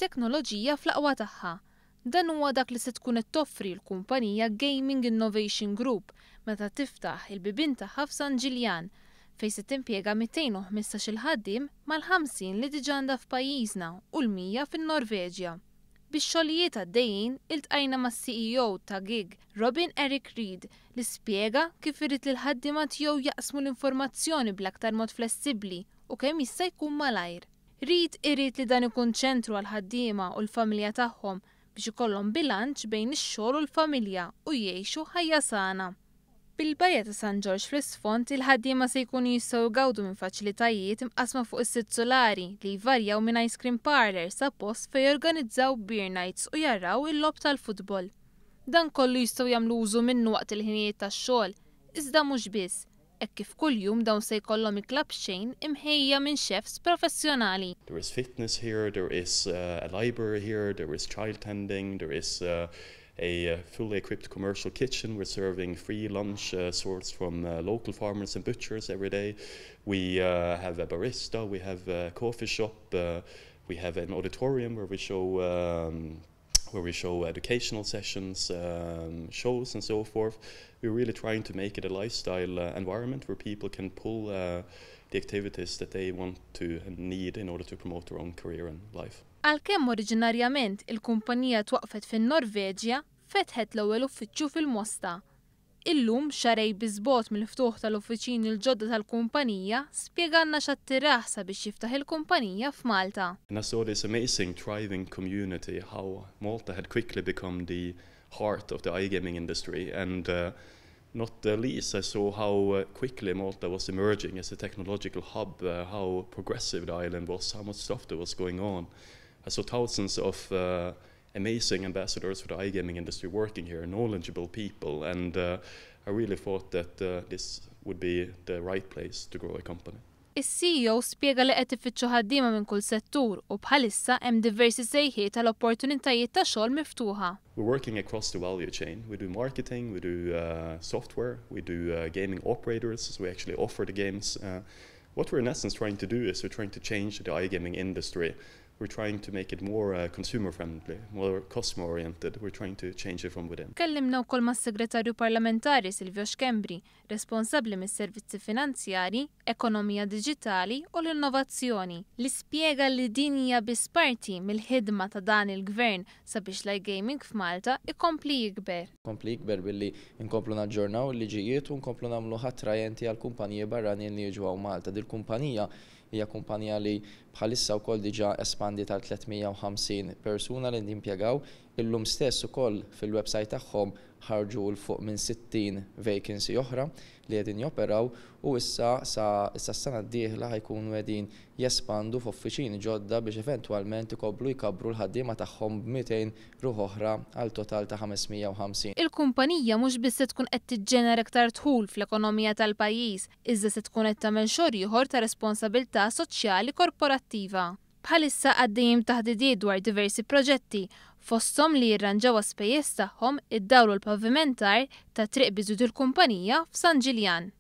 it-teknoloġija fl-aqwa tagħha. Dan huwa dak li se tkun qed toffri l-kumpanija Gaming Innovation Group meta tiftaħ il-bibien tagħha f'San Ġiljan fejn se timpjega 215 il-ħaddiem mal-50 li diġà għandha f'pajjiżna u l-100 fin-Norveġja. Bix-xogħlijiet għaddejjin iltqajna mas-CEO ta' Gig, Robin Eric Reed, li spjega kif irid li l-ħaddiema tiegħu jaqsmu l-informazzjoni bl-aktar mod flessibbli u kemm jista' jkun malajr. Reed irid li dan ikun ċentru għal ħaddiema u l-familja tagħhom biex ikollhom bilanċ bejn ix-xogħol u l-familja u jgħixu ħajja sana. Bil-bajja ta' San George fl-isfond il-ħaddiema se jkunu jistgħu jgawdu minn faċilitajiet imqasma fuq is-sitt solari li jvarjaw minn ice cream parlor sa post fejn jorganizzaw beer nights u jarraw il-logħob tal-futbol. Dan kollu jistgħu jagħmlu użu minnu waqt il-ħinijiet tax-xogħol, iżda mhux biss, hekk kif kuljum dawn se jkollhom iklab xejn imħejja minn chefs professjonali. There is fitness here, there is a library here, there is child tending, there is a fully equipped commercial kitchen. We're serving free lunch sourced from local farmers and butchers every day. We have a barista, we have a coffee shop, we have an auditorium where we show educational sessions, shows and so forth. We're really trying to make it a lifestyle environment where people can pull the activities that they want to and need in order to promote their own career and life. Għalkemm oriġinarjament il-kumpanija twaqfet fin-Norveġja, fetħet l-ewwel uffiċċju fil-Mosta. Illum xarej biżbogħod mill-ftuħ tal-uffiċini l-ġodda tal-kumpanija spjegalna x'attiraħ sabiex jiftaħ il-kumpanija f'Malta. And I saw this amazing thriving community, how Malta had quickly become the heart of the iGaming industry, and not the least I saw how quickly Malta was emerging as a technological hub, how progressive the island was, how much stuff there was going on. I saw thousands of amazing ambassadors for the iGaming industry working here, knowledgeable people, and I really thought that this would be the right place to grow a company. Is-CEO spjega li qed ifittxu ħaddiema minn kull settur u bħalissa hemm diversi sejħiet tal-opportunitajiet ta' xogħol miftuħa. We're working across the value chain. We do marketing, we do software, we do gaming operators, so we actually offer the games. What we're in essence trying to do is we're trying to change the iGaming industry. We're trying to make it more consumer-friendly, more customer-oriented. We're trying to change it from within. Kellimna wkoll mas-Segretarju Parlamentari Silvio Xkembri, responsabbli mis-servizzi finanzjari, ekonomija diġitali u l-innovazzjoni, li spjega li din hija biss parti mill-ħidma ta' dan il-Gvern sabiex l-iGaming f'Malta ikompli jikber. Kompli jikber billi nkomplu naġġornaw il-liġijiet u nkomplu nagħmlu ħattrajenti għal kumpaniji barranin li jiġu Malta. Dil-kumpanija hija kumpanija li bħalissa wkoll diġà espandi tal 350 persuna li nimpjegaw. Illum stess ukoll fil-website tagħhom ħarġu l fuq minn 60 vacancy oħra li qegħdin joperaw u issa s-sena d-dieħla ħajkunu qegħdin jespandu f'uffiċini ġodda biex eventwalment ikobblu jkabbru l-ħaddiema tagħhom b'200 ruħ oħra għal total ta' 550. Il-kumpanija mhux biss se tkun qed tiġġenera iktar dħul fl-ekonomija tal-pajjiż, iżda se tkun qed tagħmel xogħol ieħor ta' responsabilità soċjali korporattiva. Bħalissa għaddejjin taħdidiet dwar diversi proġetti, fosthom li jirranġaw spejjeż tagħhom iddawru l-pavimentar ta' triq biżud il-kumpanija f'San Ġiljan.